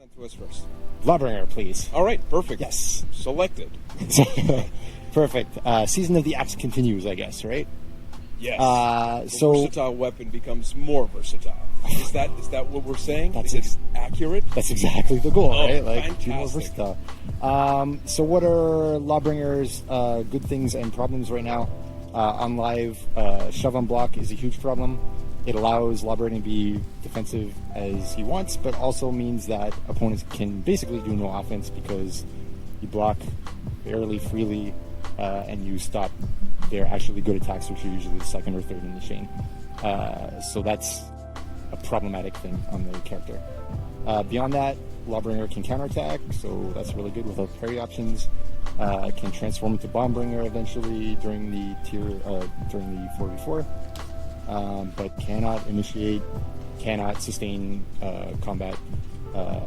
Present to us first. Lawbringer, please. All right, perfect. Yes. Selected. Perfect. Season of the Axe continues, I guess, right? Yes. So the versatile weapon becomes more versatile. Is that what we're saying? That's Is it accurate? That's exactly the goal, right? Like, fantastic. be more versatile. So what are Lawbringer's good things and problems right now? On live, shove on block is a huge problem. It allows Lawbringer to be defensive as he wants, but also means that opponents can basically do no offense because you block fairly freely and you stop their actually good attacks, which are usually the second or third in the chain. So that's a problematic thing on the character. Beyond that, Lawbringer can counterattack, so that's really good without parry options. Can transform into Bombbringer eventually during the 4v4, but cannot initiate, cannot sustain combat,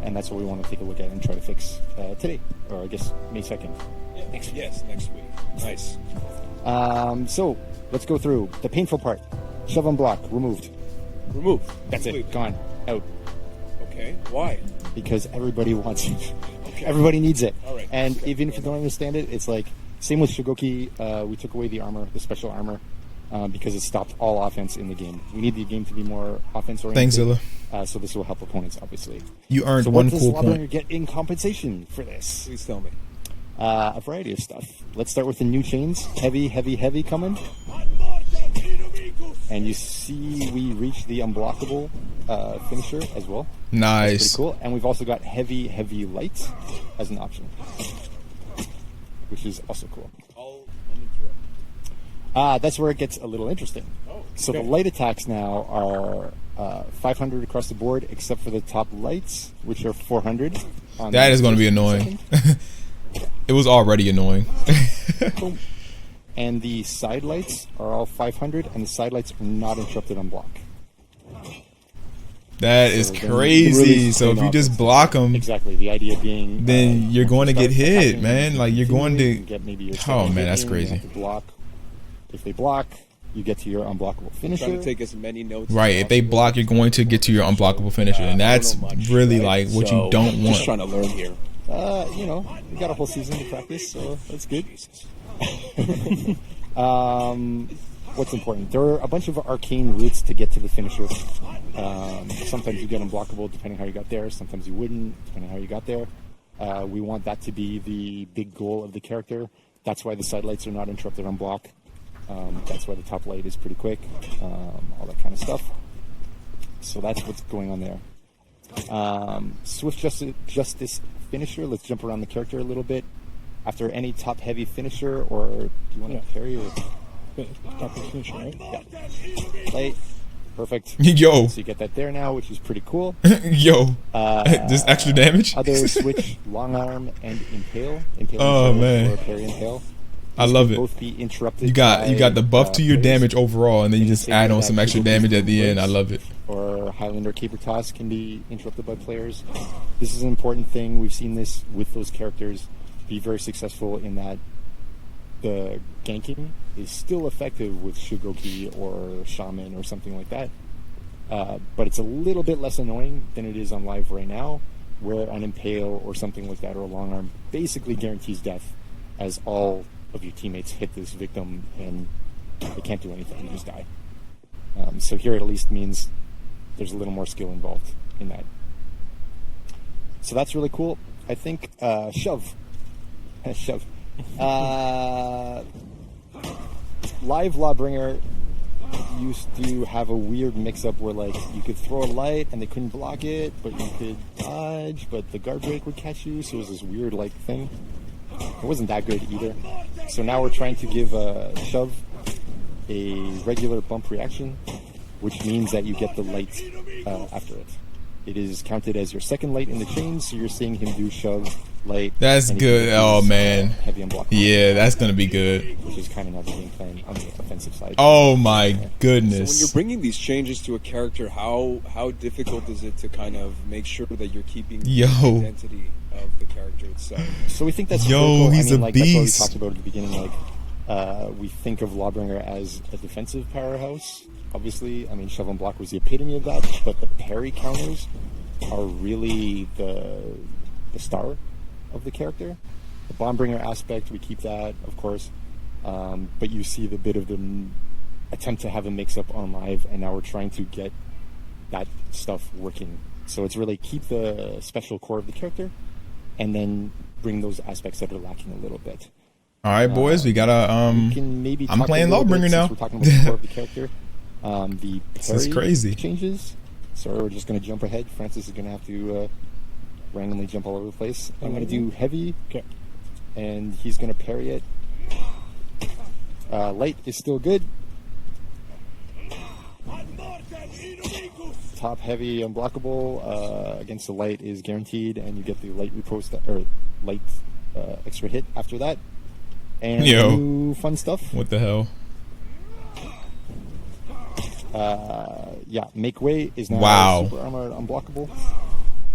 and that's what we want to take a look at and try to fix today, or I guess May 2nd. Next week. Nice. So let's go through the painful part. Shove on block, removed. Removed. That's Completely. it, gone, out. Okay. Why? Because everybody wants it. Okay. Everybody needs it. All right. And Okay. even if you don't understand it, it's like, same with Shigoki, we took away the armor, the special armor, because it stopped all offense in the game. We need the game to be more offense-oriented. Thanks, Zilla. So this will help opponents, obviously. You earned so one what cool does Lawbringer point. get in compensation for this? Please tell me. A variety of stuff. Let's start with the new chains. Heavy, heavy, heavy coming. And you see we reach the unblockable finisher as well. Nice. That's pretty cool. And we've also got heavy, heavy light as an option, which is also cool. All uninterrupted. That's where it gets a little interesting. Oh, So the okay. light attacks now are 500 across the board, except for the top lights, which are 400. That is going to be annoying. It was already annoying. Boom. And the side lights are all 500, and the side lights are not interrupted on block. That is So then crazy. really So if you just offense. block them, Exactly. The idea being then you're going to start get hit, attacking, man. Like you're going you to. get maybe your Oh second man, that's hit in, you crazy. have to block. If they block, you get to your unblockable finisher. Trying to take as many notes. Right. as If they possible. block, you're going to get to your unblockable finisher, and I don't that's know much, really right? like what So, you don't Just want. trying to learn here. We got a whole season to practice, so that's good. Jesus. What's important? There are a bunch of arcane routes to get to the finisher. Sometimes you get unblockable depending how you got there. Sometimes you wouldn't depending how you got there. We want that to be the big goal of the character. That's why the side lights are not interrupted on block. That's why the top light is pretty quick. All that kind of stuff. So that's what's going on there. Swift Justice finisher. Let's jump around the character a little bit. After any top heavy finisher, or do you want to parry or Top finisher, right? yeah. Light. Perfect. Yo, So you get that there now, which is pretty cool. yo, just extra damage. Other switch long arm and impale. Oh, man. Or parry impale. I These love can it. Both be interrupted. You got the buff to your parries, damage overall, and then you in the just same add way on that some extra Shigoki's damage at the end. I blades love it. Or Highlander Caper Toss can be interrupted by players. This is an important thing. We've seen this with those characters be very successful in that the ganking is still effective with Shigoki or Shaman or something like that. But it's a little bit less annoying than it is on live right now, where an impale or something like that or a long arm basically guarantees death, as all of your teammates hit this victim and they can't do anything, you just die. So here it at least means there's a little more skill involved in that. So that's really cool. I think shove. Shove. Live Lawbringer used to have a weird mix-up where, like, you could throw a light and they couldn't block it, but you could dodge, but the guard break would catch you, so it was this weird, like, thing. It wasn't that good either. So now we're trying to give shove a regular bump reaction, which means that you get the light after it. It is counted as your second light in the chain, so you're seeing him do shove, light. That's and he good. can Oh use, man. Heavy unblockable. Yeah, that's gonna be good. Which is kind of now the game plan on the offensive side. Oh my So when you're goodness. bringing these changes to a character, how difficult is it to kind of make sure that you're keeping Yo. the identity of the character itself? So we think that's Yo, critical. he's a like, That's what we beast. talked about at the beginning. Like, we think of Lawbringer as a defensive powerhouse. Obviously, I mean, shove and block was the epitome of that. But the parry counters are really the star of the character. The Bombbringer aspect, we keep that, of course. But you see the bit of the attempt to have a mix-up on live, and now we're trying to get that stuff working. So it's really keep the special core of the character, and then bring those aspects that are lacking a little bit. All right, boys, we gotta. We can maybe I'm talk playing a little Lawbringer bit, now. since we're talking about the core of the character. The This is parry crazy. changes. Sorry, we're just going to jump ahead. Francis is going to have to randomly jump all over the place. I'm going to do heavy, and he's going to parry it. Light is still good. Top heavy unblockable against the light is guaranteed, and you get the light repost or light extra hit after that. And new fun stuff. What the hell? Yeah, make way is now super armored unblockable.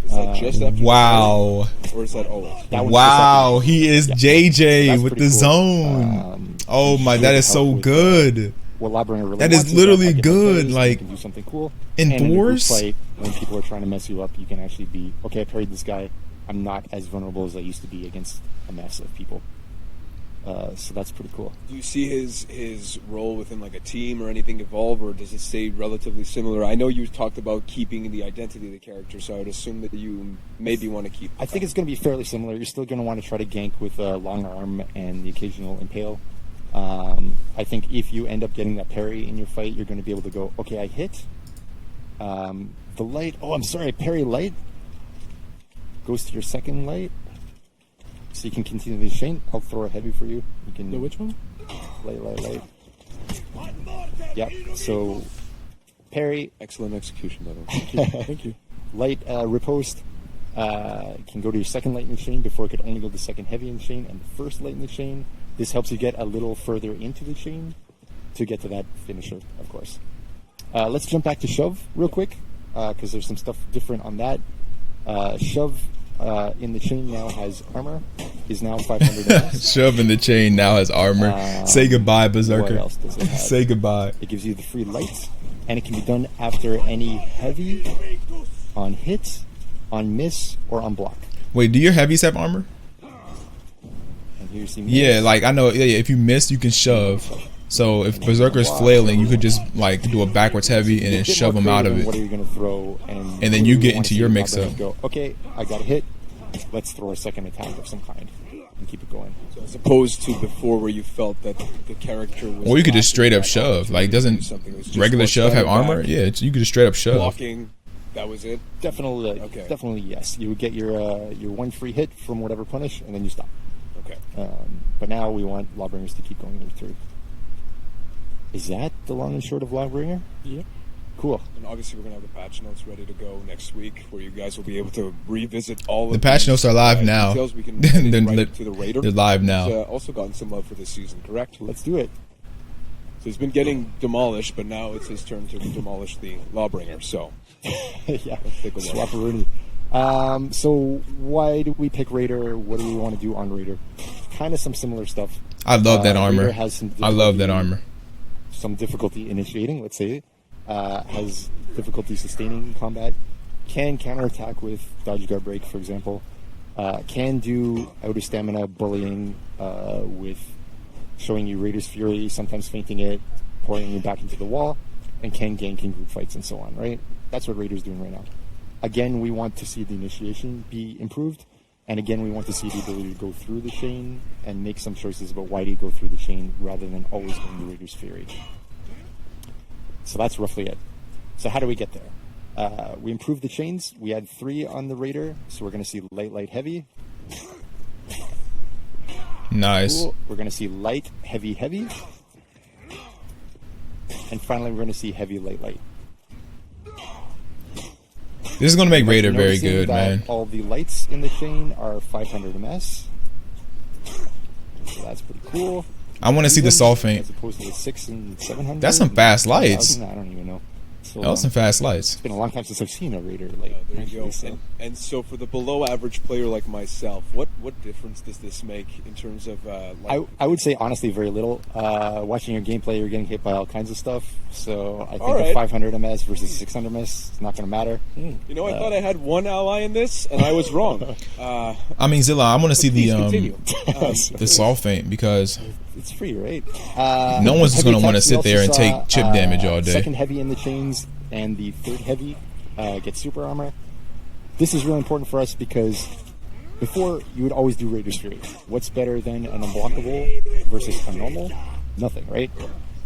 Is that just after wow. or is that always? That one's Wow, just after. he is Yeah. JJ That's with pretty the cool. zone. Oh my, that is so With, good. what Lawbringer really That is wants literally I get good, parries, like, you can do something cool. in And in a group Thors? fight, when people are trying to mess you up, you can actually be okay. I parried this guy. I'm not as vulnerable as I used to be against a mess of people. So that's pretty cool. Do you see his role within like a team or anything evolve, or does it stay relatively similar? I know you talked about keeping the identity of the character, so I would assume that you maybe want to keep. I think it's going to be fairly similar. You're still going to want to try to gank with a long arm and the occasional impale. I think if you end up getting that parry in your fight, you're going to be able to go, okay, I hit. The light, oh, I'm sorry, parry light goes to your second light. So you can continue the chain. I'll throw a heavy for you. You can. Which one? Light. Yep. So parry, Excellent execution, by the way. Thank you. light riposte can go to your second light in the chain before it could only go to the second heavy in the chain and the first light in the chain. This helps you get a little further into the chain to get to that finisher, of course. Let's jump back to shove real quick because there's some stuff different on that. Shove in the chain now has armor, is now 500 MS. Shove in the chain now has armor. Say goodbye, What Berserker. else does it have? Say goodbye. It gives you the free light, and it can be done after any heavy, on hit, on miss, or on block. Wait, do your heavies have armor? And here you see Yeah, like I know. Yeah, if you miss, you can shove. So if Berserker's flailing, you could just like do a backwards heavy and then shove him out of What are it. you going to throw? And then you get wanna into see your the mix-up. Lawbringer Go, okay, I got a hit. Let's throw a second attack of some kind and keep it going. So as opposed to before, where you felt that the character was. Or you could just lacking straight up that shove. opportunity Like, to do doesn't something. It was just regular one shove have step armor? back, Yeah, you could just straight up shove. Blocking. That was it. Definitely, Okay. definitely yes. You would get your one free hit from whatever punish, and then you stop. Okay. But now we want Lawbringers to keep going through. Is that the long and short of Lawbringer? Yep. Cool. And obviously, we're going to have the patch notes ready to go next week, where you guys will be able to revisit all of The patch these, notes are live now. Details. We can They're- right they're- to the Raider. they're live now. He's also gotten some love for this season, correct? Let's do it. So he's been getting demolished, but now it's his turn to demolish the Lawbringer. So Yeah. take a look. Swapperoonie. So why do we pick Raider? What do we want to do on Raider? Kind of some similar stuff. I love that armor. Raider has some I love that difficulty- armor. Some difficulty initiating, let's say. Has difficulty sustaining combat. Can counterattack with dodge guard break, for example. Can do outer stamina bullying with showing you Raider's Fury, sometimes fainting it, pouring you back into the wall, and can gank in group fights and so on, right? That's what Raider's doing right now. Again, we want to see the initiation be improved, and again, we want to see the ability to go through the chain and make some choices about why do you go through the chain rather than always going to Raider's Fury. So that's roughly it. So how do we get there? We improved the chains. We had 3 on the Raider, so we're going to see light, heavy. Nice. Cool. We're going to see light, heavy. And finally, we're going to see heavy, light. This is gonna make But Raider you're very noticing good, that man. all the lights in the chain are 500 MS. So that's pretty cool. I want to see the Even soul faint. as opposed to the 600 and 700. That's some and fast lights. 1,000, I don't even know. So, Oh, some fast lights. it's been a long time since I've seen a Raider. Like, There you go. actually, so. And so for the below average player like myself, what difference does this make in terms of I would say honestly very little. Watching your gameplay, you're getting hit by all kinds of stuff. So I think All right. a 500 MS versus 600 MS is not going to matter. I thought I had one ally in this, and I was wrong. I mean, Zilla, I want to see Please continue. the soft feint because It's free, right? no one's just Heavy going to want to attacks, we sit also there and saw, take chip damage all day. Second heavy in the chains and the third heavy gets super armor. This is really important for us because before you would always do Raider's Fury. What's better than an unblockable versus a normal? Nothing, right?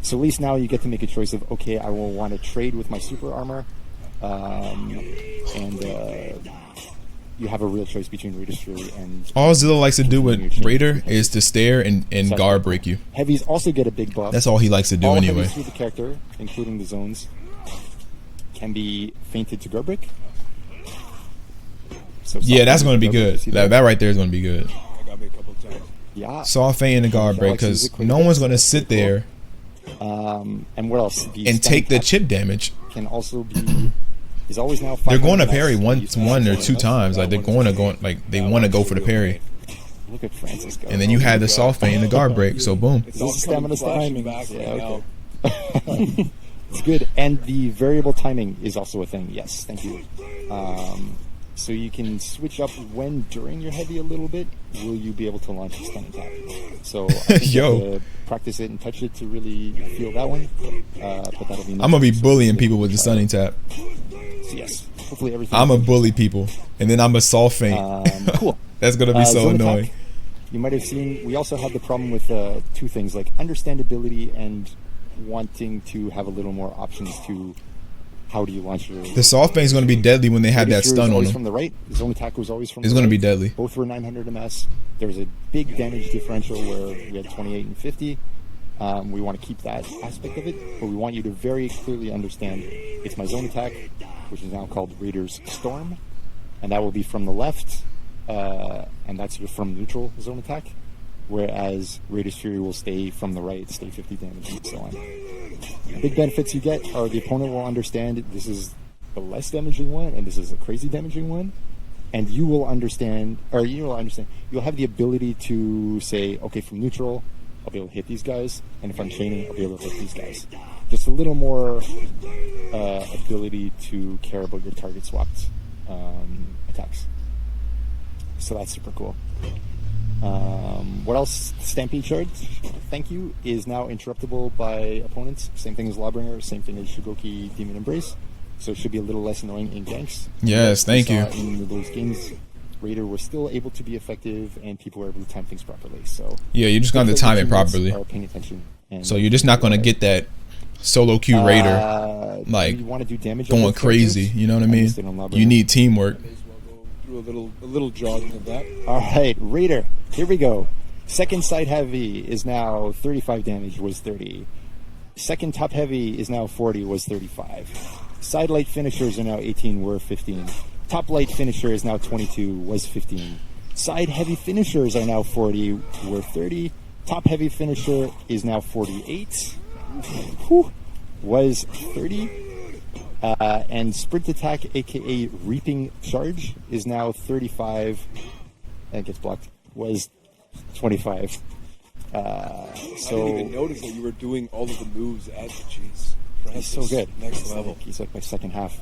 So at least now you get to make a choice of, okay, I will want to trade with my super armor, and you have a real choice between Raider's Fury and... All Zilla likes to do with Raider is to stare and guard break you. Heavies also get a big buff. That's all he likes to do All anyway. heavies through the character, including the zones, can be feinted to guard break. So Yeah, that's going to be guard break, good. you see That right there is going to be good. I got me a couple of times. Yeah. Soft feint and the guard break because no one's going to sit there And what else? The and take the stunning chip damage. attack can also be... is always now... They're going to 500 parry max. one or two times. Like they want to go for the parry. Look at Francis go. And then you had the soft feint and the guard break. So boom. It's This all is coming stamina flashing timing. back Yeah, right okay. now. It's good. And the variable timing is also a thing. Yes, thank you. So you can switch up when during your heavy a little bit. Will you be able to launch a stun attack? So I think you have to practice it and touch it to really feel that one. But that'll be. I'm gonna be bullying people with the stunning tap. So yes, hopefully everything. I'm a bully people, and then I'm a soft feint. Cool. That's gonna be so Zone annoying. attack, you might have seen. We also had the problem with two things like understandability and wanting to have a little more options to how do you launch your. The soft feint is gonna be deadly when they had that Raider's Fury stun was on always them. from the right. Zone attack was always from. It's the gonna right. be deadly. Both were 900 MS. There was a big damage differential where we had 28 and 50. We want to keep that aspect of it, but we want you to very clearly understand it's my zone attack, which is now called Raider's Storm, and that will be from the left, and that's your from neutral zone attack, whereas Raider's Fury will stay from the right, stay 50 damage, and so on. The big benefits you get are the opponent will understand this is the less damaging one, and this is a crazy damaging one. And you will understand, you'll have the ability to say, okay, from neutral, I'll be able to hit these guys, and if I'm chaining, I'll be able to hit these guys. Just a little more ability to care about your target swapped attacks. So that's super cool. What else? Stampede Charge, thank you, is now interruptible by opponents. Same thing as Lawbringer, same thing as Shigoki Demon Embrace. So it should be a little less annoying in ganks. Yes, thank you. In those games, Raider was still able to be effective, and people were able to time things properly. So Yeah, you just got to time it properly. Are paying attention. And So you're just not gonna get that solo queue Raider like you want to do damage on going both crazy. characters? You know what I I mean? missed it on Lawbringer. You need teamwork. May as well go through a little jogging of that. All right, Raider. Here we go. Second side heavy is now 35 damage, was 30. Second top heavy is now 40, was 35. Side light finishers are now 18, were 15. Top light finisher is now 22, was 15. Side heavy finishers are now 40, were 30. Top heavy finisher is now 48, whew, was 30. And sprint attack, aka reaping charge, is now 35. That gets blocked. Was 25. I didn't So even notice that you were doing all of the moves as the cheese. he's so good. Next level. He's like my second half.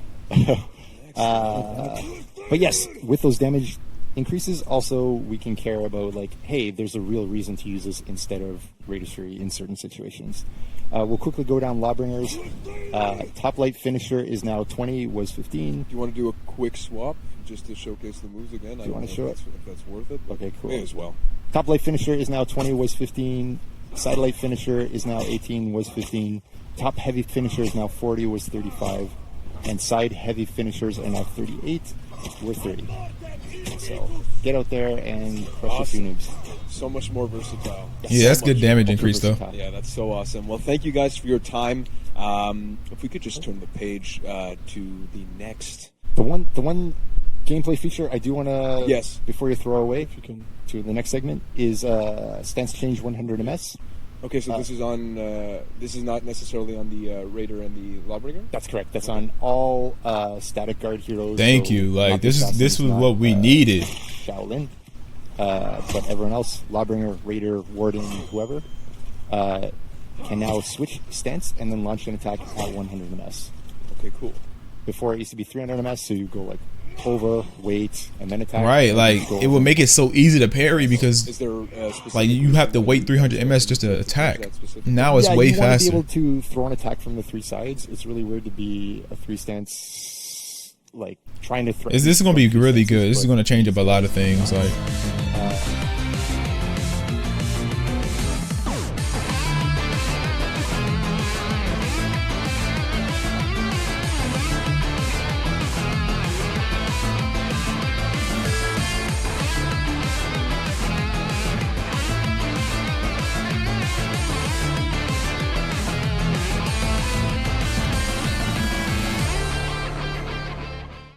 But yes, with those damage increases, also we can care about like, hey, there's a real reason to use this instead of Raider's Fury in certain situations. We'll quickly go down Lawbringers. Top light finisher is now 20, was 15. Do you want to do a quick swap just to showcase the moves again? I you don't wanna know show if that's worth it. But Okay, cool. May as well. Top light finisher is now 20, was 15. Side light finisher is now 18, was 15. Top heavy finisher is now 40, was 35. And side heavy finishers are now 38, were 30. So get out there and crush a few noobs. So much more versatile. Yeah, that's good damage Ultra increase though. versatile. Yeah, that's so awesome. Well, thank you guys for your time. If we could just turn the page to the next. The one gameplay feature I do want to Yes. before you throw away, if you can, to the next segment is stance change 100 ms. Okay, so this is on. This is not necessarily on the Raider and the Lawbringer. That's correct. That's on all static guard heroes. Thank so you. Like not the this assassins, was not, what we needed. Shaolin. But everyone else, Lawbringer, Raider, Warden, whoever, can now switch stance and then launch an attack at 100 MS. Okay, cool. Before it used to be 300 MS, so you go like over, wait, and then attack. Right, like it would make it so easy to parry because Is there specific like you have to wait 300 MS just to attack. Now it's yeah, way you want faster. to be able to throw an attack from the three sides. It's really weird to be a three stance, like trying to throw. This is going to be really good. This is going to change up a lot of things. Like